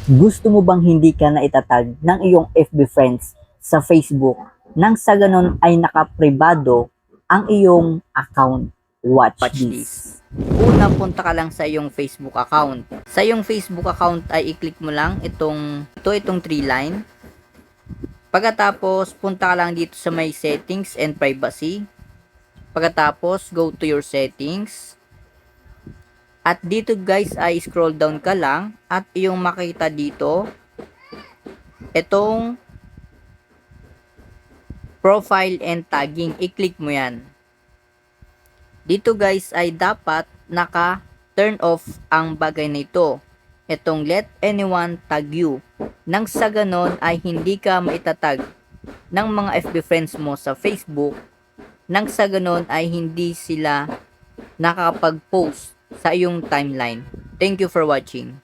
Gusto mo bang hindi ka na itatag ng iyong FB friends sa Facebook nang sa ganon ay nakapribado ang iyong account? Watch Watch this. this. Una, punta ka lang sa iyong Facebook account. Sa iyong Facebook account ay i-click mo lang itong 3 line. Pagkatapos, punta ka lang dito sa may settings and privacy. Pagkatapos, go to your settings. At dito guys ay scroll down ka lang at iyong makita dito itong profile and tagging. I-click mo yan. Dito guys ay dapat naka turn off ang bagay na ito. Itong let anyone tag you. Nang sa ganon ay hindi ka maitatag ng mga FB friends mo sa Facebook. Nang sa ganon ay hindi sila nakakapag-post sa iyong timeline. Thank you for watching.